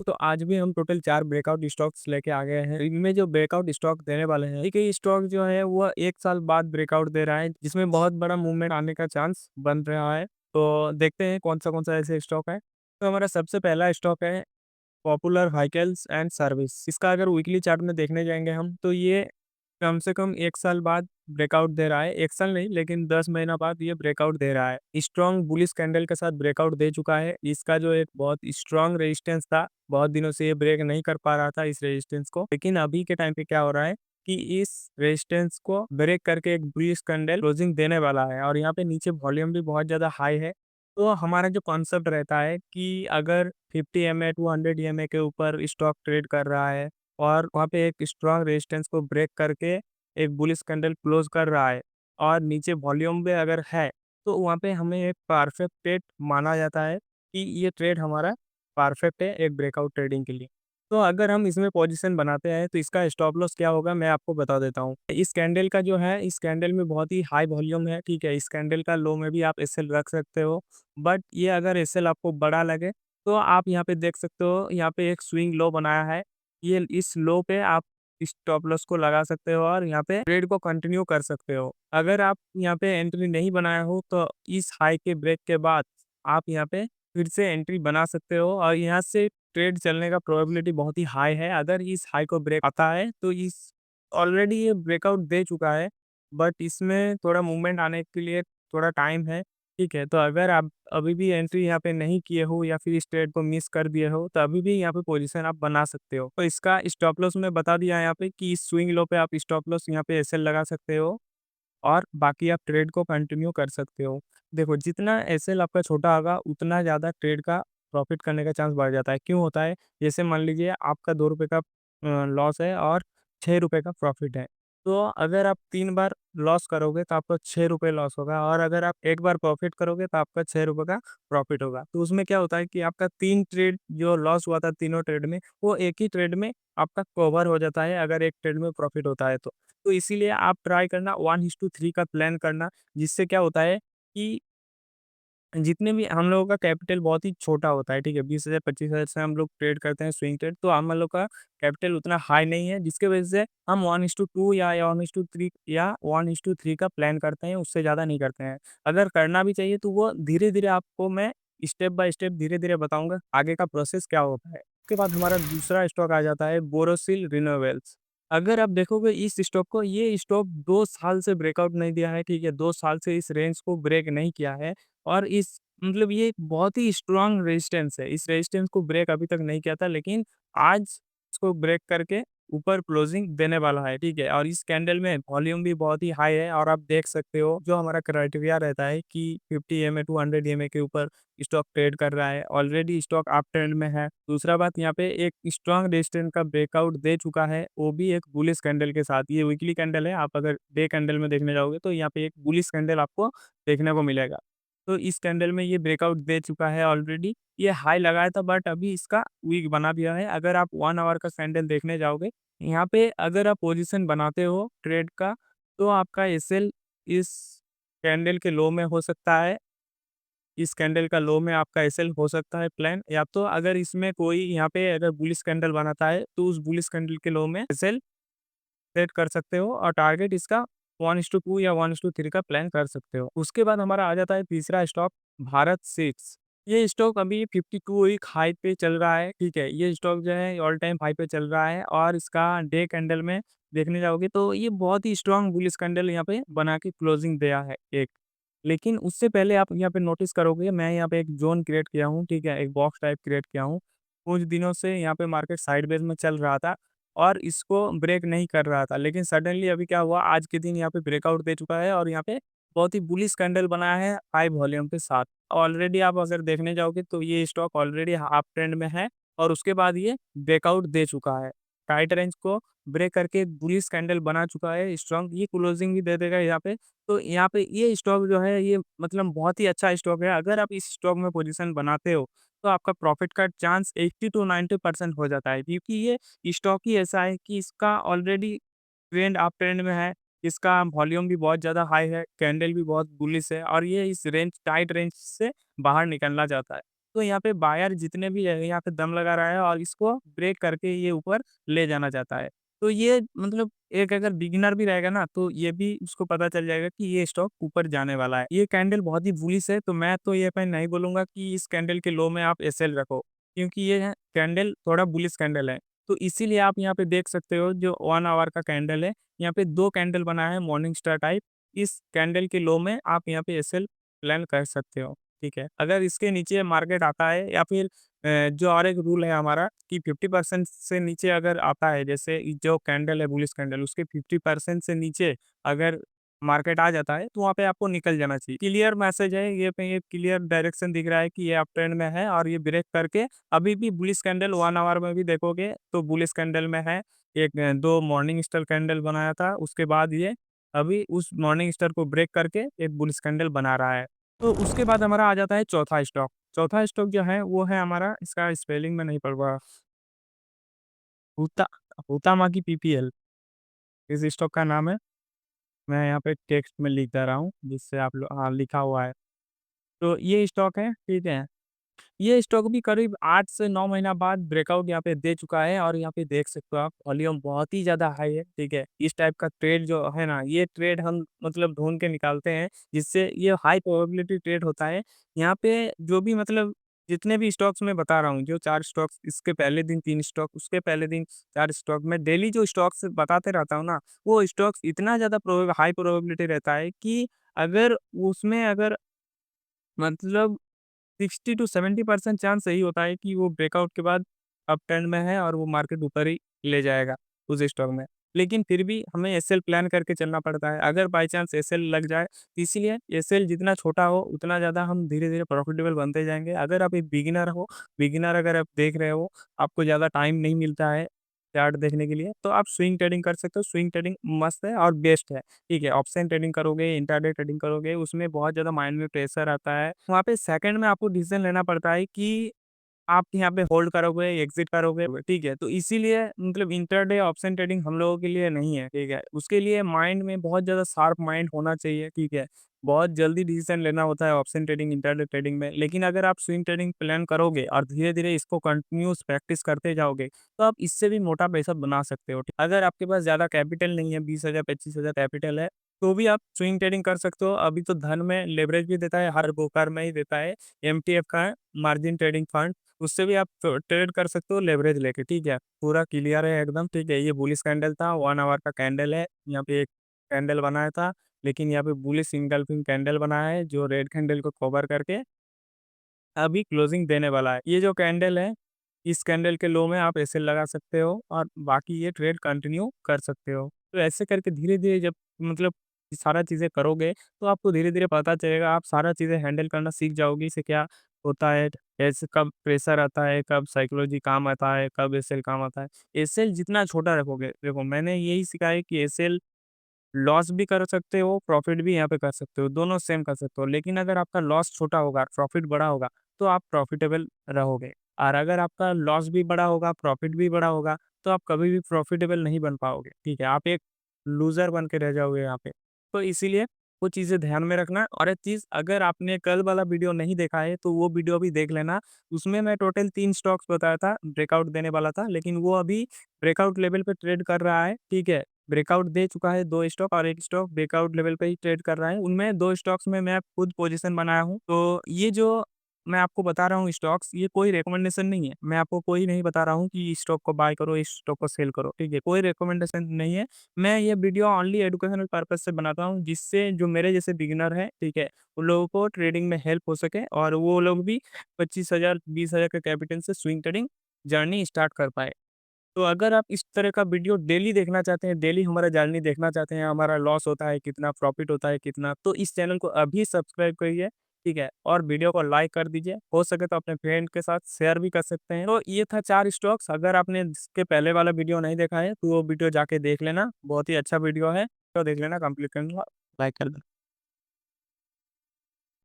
तो आज भी हम टोटल 4 ब्रेकआउट स्टॉक्स लेके आ गए हैं। इनमें जो ब्रेकआउट स्टॉक देने वाले हैं, एक ही स्टॉक जो है वो 1 साल बाद ब्रेकआउट दे रहा है, जिसमें बहुत बड़ा मूवमेंट आने का चांस बन रहा है। तो देखते हैं कौन-सा ऐसे स्टॉक है। तो हमारा सबसे पहला स्टॉक है पॉपुलर व्हीकल्स एंड सर्विस। इसका अगर वीकली चार्ट में देखने जाएँगे हम, तो ये कम से कम 1 साल बाद ब्रेकआउट दे रहा है। 1 साल नहीं, लेकिन 10 महीना बाद ये ब्रेकआउट दे रहा है। स्ट्रॉन्ग बुलिश कैंडल के साथ ब्रेकआउट दे चुका है। इसका जो एक बहुत स्ट्रॉन्ग रेजिस्टेंस था, बहुत दिनों से ये ब्रेक नहीं कर पा रहा था इस रेजिस्टेंस को। लेकिन अभी के टाइम पे क्या हो रहा है कि इस रेजिस्टेंस को ब्रेक करके एक बुलिश कैंडल क्लोजिंग देने वाला है, और यहाँ पे नीचे वॉल्यूम भी बहुत ज़्यादा हाई है। तो हमारा जो कॉन्सेप्ट रहता है कि अगर 50 ईएमए टू 100 ईएमए के ऊपर स्टॉक ट्रेड कर रहा है और वहाँ पे एक स्ट्रॉन्ग रेजिस्टेंस को ब्रेक करके एक बुलिश कैंडल क्लोज कर रहा है और नीचे वॉल्यूम भी अगर है, तो वहाँ पे हमें एक परफेक्ट ट्रेड माना जाता है कि ये ट्रेड हमारा परफेक्ट है एक ब्रेकआउट ट्रेडिंग के लिए। तो अगर हम इसमें पोजीशन बनाते हैं तो इसका स्टॉप लॉस क्या होगा, मैं आपको बता देता हूँ। इस कैंडल का जो है, इस कैंडल में बहुत ही हाई वॉल्यूम है, ठीक है? इस कैंडल का लो में भी आप एसएल रख सकते हो, बट ये अगर एसएल आपको बड़ा लगे तो आप यहाँ पे देख सकते हो, यहाँ पे एक स्विंग लो बनाया है। ये इस लो पे आप स्टॉप लॉस को लगा सकते हो और यहाँ पे ट्रेड को कंटिन्यू कर सकते हो। अगर आप यहाँ पे एंट्री नहीं बनाए हो तो इस हाई के ब्रेक के बाद आप यहाँ पे फिर से एंट्री बना सकते हो, और यहाँ से ट्रेड चलने का प्रोबेबिलिटी बहुत ही हाई है। अगर इस हाई को ब्रेक आता है तो इस ऑलरेडी ये ब्रेकआउट दे चुका है, बट इसमें थोड़ा मूवमेंट आने के लिए थोड़ा टाइम है, ठीक है? तो अगर आप अभी भी एंट्री यहाँ पे नहीं किए हो या फिर इस ट्रेड को मिस कर दिए हो, तो अभी भी यहाँ पे पोजीशन आप बना सकते हो। तो इसका स्टॉप लॉस मैं बता दिया यहाँ पे कि इस स्विंग लो पे आप स्टॉप लॉस यहाँ पे एसएल लगा सकते हो, और बाकी आप ट्रेड को कंटिन्यू कर सकते हो। देखो, जितना एसएल आपका छोटा होगा उतना ज़्यादा ट्रेड का प्रॉफ़िट करने का चांस बढ़ जाता है। क्यों होता है? जैसे मान लीजिए आपका ₹2 का लॉस है और ₹6 का प्रॉफ़िट है। तो अगर आप 3 बार लॉस करोगे तो आपको ₹6 लॉस होगा, और अगर आप 1 बार प्रॉफ़िट करोगे तो आपका ₹6 का प्रॉफ़िट होगा। तो उसमें क्या होता है कि आपका 3 ट्रेड जो लॉस हुआ था तीनों ट्रेड में, वो एक ही ट्रेड में आपका कवर हो जाता है, अगर एक ट्रेड में प्रॉफ़िट होता है तो। तो इसीलिए आप ट्राई करना 1:3 का प्लान करना, जिससे क्या होता है कि जितने भी हम लोगों का कैपिटल बहुत ही छोटा होता है, ठीक है? 20,000 25,000 से हम लोग ट्रेड करते हैं स्विंग ट्रेड, तो हम लोग का कैपिटल उतना हाई नहीं है, जिसकी वजह से हम 1:2 या 1:3 या 1:3 का प्लान करते हैं, उससे ज़्यादा नहीं करते हैं। अगर करना भी चाहिए तो वो धीरे-धीरे आपको मैं स्टेप बाय स्टेप धीरे-धीरे बताऊँगा, आगे का प्रोसेस क्या होता है। उसके बाद हमारा दूसरा स्टॉक आ जाता है बोरोसिल रिन्यूएबल्स। अगर आप देखोगे इस स्टॉक को, ये स्टॉक 2 साल से ब्रेकआउट नहीं दिया है, ठीक है? 2 साल से इस रेंज को ब्रेक नहीं किया है, और इस मतलब ये एक बहुत ही स्ट्रॉन्ग रेजिस्टेंस है। इस रेजिस्टेंस को ब्रेक अभी तक नहीं किया था, लेकिन आज इसको ब्रेक करके ऊपर क्लोजिंग देने वाला है, ठीक है? और इस कैंडल में वॉल्यूम भी बहुत ही हाई है, और आप देख सकते हो जो हमारा क्राइटेरिया रहता है कि 50 ईएमए टू 100 ईएमए के ऊपर स्टॉक ट्रेड कर रहा है। ऑलरेडी स्टॉक अप ट्रेंड में है। दूसरा बात, यहाँ पे एक स्ट्रॉन्ग रेजिस्टेंस का ब्रेकआउट दे चुका है, वो भी एक बुलिश कैंडल के साथ। ये वीकली कैंडल है, आप अगर डे कैंडल में देखने जाओगे तो यहाँ पे एक बुलिश कैंडल आपको देखने को मिलेगा। तो इस कैंडल में ये ब्रेकआउट दे चुका है ऑलरेडी। ये हाई लगाया था, बट अभी इसका वीक बना दिया है। अगर आप 1 आवर का कैंडल देखने जाओगे, यहाँ पे अगर आप पोजीशन बनाते हो ट्रेड का, तो आपका एसएल इस कैंडल के लो में हो सकता है। इस कैंडल का लो में आपका एसएल हो सकता है प्लान, या तो अगर इसमें कोई यहाँ पे अगर बुलिश कैंडल बनाता है, तो उस बुलिश कैंडल के लो में एसएल सेट कर सकते हो, और टारगेट इसका 1:2 या 1:3 का प्लान कर सकते हो। उसके बाद हमारा आ जाता है तीसरा स्टॉक, भारत सीड्स। ये स्टॉक अभी 52 वीक हाई पे चल रहा है, ठीक है? ये स्टॉक जो है ऑल टाइम हाई पे चल रहा है, और इसका डे कैंडल में देखने जाओगे तो ये बहुत ही स्ट्रॉन्ग बुलिश कैंडल यहाँ पे बना के क्लोजिंग दिया है एक। लेकिन उससे पहले आप यहाँ पे नोटिस करोगे, मैं यहाँ पे एक ज़ोन क्रिएट किया हूँ, ठीक है? एक बॉक्स टाइप क्रिएट किया हूँ। कुछ दिनों से यहाँ पे मार्केट साइडवेज़ में चल रहा था और इसको ब्रेक नहीं कर रहा था। लेकिन सडनली अभी क्या हुआ, आज के दिन यहाँ पे ब्रेकआउट दे चुका है, और यहाँ पे बहुत ही बुलिश कैंडल बनाया है हाई वॉल्यूम के साथ। ऑलरेडी आप अगर देखने जाओगे तो ये स्टॉक ऑलरेडी हाफ ट्रेंड में है, और उसके बाद ये ब्रेकआउट दे चुका है। टाइट रेंज को ब्रेक करके बुलिश कैंडल बना चुका है स्ट्रॉन्ग, ये क्लोजिंग भी दे देगा यहाँ पे। तो यहाँ पे ये स्टॉक जो है, ये मतलब बहुत ही अच्छा स्टॉक है। अगर आप इस स्टॉक में पोजीशन बनाते हो, तो आपका प्रॉफिट का चांस 80 टू 90% हो जाता है, क्योंकि ये स्टॉक ही ऐसा है कि इसका ऑलरेडी ट्रेंड अप ट्रेंड में है। इसका वॉल्यूम भी बहुत ज़्यादा हाई है, कैंडल भी बहुत बुलिश है, और ये इस रेंज टाइट रेंज से बाहर निकलना चाहता है। तो यहाँ पे बायर जितने भी है यहाँ पे दम लगा रहा है और इसको ब्रेक करके ये ऊपर ले जाना चाहता है। तो ये मतलब एक अगर बिगिनर भी रहेगा ना तो ये भी उसको पता चल जाएगा कि ये स्टॉक ऊपर जाने वाला है। ये कैंडल बहुत ही बुलिश है, तो मैं तो ये पे नहीं बोलूँगा कि इस कैंडल के लो में आप एसएल रखो, क्योंकि ये है कैंडल थोड़ा बुलिश कैंडल है। तो इसीलिए आप यहाँ पे देख सकते हो जो 1 आवर का कैंडल है, यहाँ पे 2 कैंडल बना है मॉर्निंग स्टार टाइप। इस कैंडल के लो में आप यहाँ पे एसएल प्लान कर सकते हो, ठीक है। अगर इसके नीचे मार्केट आता है या फिर जो और एक रूल है हमारा कि 50% से नीचे अगर आता है, जैसे जो कैंडल है बुलिश कैंडल उसके 50% से नीचे अगर मार्केट आ जाता है तो वहाँ पे आपको निकल जाना चाहिए। क्लियर मैसेज है ये पे, ये क्लियर डायरेक्शन दिख रहा है कि ये अप ट्रेंड में है और ये ब्रेक करके अभी भी बुलिश कैंडल 1 आवर में भी देखोगे तो बुलिश कैंडल में है। एक 2 मॉर्निंग स्टार कैंडल बनाया था, उसके बाद ये अभी उस मॉर्निंग स्टार को ब्रेक करके एक बुलिश कैंडल बना रहा है। तो उसके बाद हमारा आ जाता है चौथा स्टॉक। चौथा स्टॉक जो है वो है हमारा, इसका स्पेलिंग में नहीं पढ़ पा, हुता हुतामाकी पीपीएल इस स्टॉक का नाम है। मैं यहाँ पे टेक्स्ट में लिख दे रहा हूँ जिससे आप लोग, हाँ, लिखा हुआ है। तो ये स्टॉक है, ठीक है। ये स्टॉक भी करीब 8 से 9 महीना बाद ब्रेकआउट यहाँ पे दे चुका है और यहाँ पे देख सकते हो आप वॉल्यूम बहुत ही ज़्यादा हाई है, ठीक है। इस टाइप का ट्रेड जो है ना, ये ट्रेड हम मतलब ढूँढ के निकालते हैं, जिससे ये हाई प्रोबेबिलिटी ट्रेड होता है। यहाँ पे जो भी मतलब जितने भी स्टॉक्स मैं बता रहा हूँ, जो 4 स्टॉक्स, इसके पहले दिन 3 स्टॉक, उसके पहले दिन 4 स्टॉक, मैं डेली जो स्टॉक्स बताते रहता हूँ ना, वो स्टॉक्स इतना ज़्यादा हाई प्रोबेबिलिटी रहता है कि अगर उसमें अगर मतलब 60 टू 70% चांस सही होता है कि वो ब्रेकआउट के बाद अप ट्रेंड में है और वो मार्केट ऊपर ही ले जाएगा उस स्टॉक में। लेकिन फिर भी हमें एसएल प्लान करके चलना पड़ता है। अगर बाय चांस एसएल लग जाए, तो इसीलिए एसएल जितना छोटा हो उतना ज़्यादा हम धीरे-धीरे प्रॉफिटेबल बनते जाएँगे। अगर आप एक बिगिनर हो, बिगिनर अगर आप देख रहे हो, आपको ज़्यादा टाइम नहीं मिलता है चार्ट देखने के लिए, तो आप स्विंग ट्रेडिंग कर सकते हो। स्विंग ट्रेडिंग मस्त है और बेस्ट है। ठीक है, ऑप्शन ट्रेडिंग करोगे, इंट्राडे ट्रेडिंग करोगे, उसमें बहुत ज़्यादा माइंड में प्रेशर आता है। वहाँ पे सेकंड में आपको डिसीज़न लेना पड़ता है कि आप यहाँ पे होल्ड करोगे, एग्ज़िट करोगे, ठीक है? तो इसीलिए मतलब इंट्राडे ऑप्शन ट्रेडिंग हम लोगों के लिए नहीं है, ठीक है? उसके लिए माइंड में बहुत ज़्यादा शार्प माइंड होना चाहिए, ठीक है? बहुत जल्दी डिसीज़न लेना होता है ऑप्शन ट्रेडिंग, इंट्राडे ट्रेडिंग में। लेकिन अगर आप स्विंग ट्रेडिंग प्लान करोगे और धीरे-धीरे इसको कंटिन्यूअस प्रैक्टिस करते जाओगे, तो आप इससे भी मोटा पैसा बना सकते हो। अगर आपके पास ज़्यादा कैपिटल नहीं है, 20,000 25,000 कैपिटल है, तो भी आप स्विंग ट्रेडिंग कर सकते हो। अभी तो धन में लेवरेज भी देता है, हर ब्रोकर में ही देता है। एमटीएफ का है, मार्जिन ट्रेडिंग फंड, उससे भी आप ट्रेड कर सकते हो लेवरेज लेके, ठीक है? पूरा क्लियर है एकदम, ठीक है? ये बुलिश कैंडल था, 1 आवर का कैंडल है। यहाँ पे एक कैंडल बनाया था, लेकिन यहाँ पे बुलिश इंगल्फिंग कैंडल बनाया है, जो रेड कैंडल को कवर करके अभी क्लोजिंग देने वाला है। ये जो कैंडल है, इस कैंडल के लो में आप एसेल लगा सकते हो और बाकी ये ट्रेड कंटिन्यू कर सकते हो। तो ऐसे करके धीरे-धीरे जब मतलब ये सारा चीज़ें करोगे, तो आपको धीरे-धीरे पता चलेगा, आप सारा चीज़ें हैंडल करना सीख जाओगे, इससे क्या होता है, ऐसे कब प्रेशर आता है, कब साइकोलॉजी काम आता है, कब एसेल काम आता है। एसेल जितना छोटा रखोगे, देखो मैंने यही सीखा है कि एसेल लॉस भी कर सकते हो, प्रॉफ़िट भी यहाँ पे कर सकते हो, दोनों सेम कर सकते हो। लेकिन अगर आपका लॉस छोटा होगा, प्रॉफ़िट बड़ा होगा, तो आप प्रॉफ़िटेबल रहोगे। और अगर आपका लॉस भी बड़ा होगा, प्रॉफ़िट भी बड़ा होगा, तो आप कभी भी प्रॉफ़िटेबल नहीं बन पाओगे, ठीक है? आप एक लूज़र बन के रह जाओगे यहाँ पे। तो इसीलिए वो चीज़ें ध्यान में रखना। और एक चीज़, अगर आपने कल वाला वीडियो नहीं देखा है, तो वो वीडियो भी देख लेना। उसमें मैं टोटल 3 स्टॉक्स बताया था, ब्रेकआउट देने वाला था, लेकिन वो अभी ब्रेकआउट लेवल पे ट्रेड कर रहा है, ठीक है? ब्रेकआउट दे चुका है 2 स्टॉक और 1 स्टॉक ब्रेकआउट लेवल पे ही ट्रेड कर रहा है। उनमें 2 स्टॉक्स में मैं खुद पोज़ीशन बनाया हूँ। तो ये जो मैं आपको बता रहा हूँ स्टॉक्स, ये कोई रिकमेंडेशन नहीं है। मैं आपको कोई नहीं बता रहा हूँ कि इस स्टॉक को बाय करो, इस स्टॉक को सेल करो, ठीक है? कोई रिकमेंडेशन नहीं है। मैं ये वीडियो ओनली एजुकेशनल पर्पज़ से बनाता हूँ, जिससे जो मेरे जैसे बिगिनर हैं, ठीक है? उन लोगों को ट्रेडिंग में हेल्प हो सके और वो लोग भी 25,000 20,000 के कैपिटल से स्विंग ट्रेडिंग जर्नी स्टार्ट कर पाएँ। तो अगर आप इस तरह का वीडियो डेली देखना चाहते हैं, डेली हमारा जर्नी देखना चाहते हैं, हमारा लॉस होता है कितना, प्रॉफिट होता है कितना, तो इस चैनल को अभी सब्सक्राइब करिए, ठीक है? और वीडियो को लाइक कर दीजिए। हो सके तो अपने फ्रेंड के साथ शेयर भी कर सकते हैं। तो ये था 4 स्टॉक्स, अगर आपने इसके पहले वाला वीडियो नहीं देखा है, तो वो वीडियो जाके देख लेना, बहुत ही अच्छा वीडियो है। तो देख लेना, कंप्लीट करना, लाइक कर देना।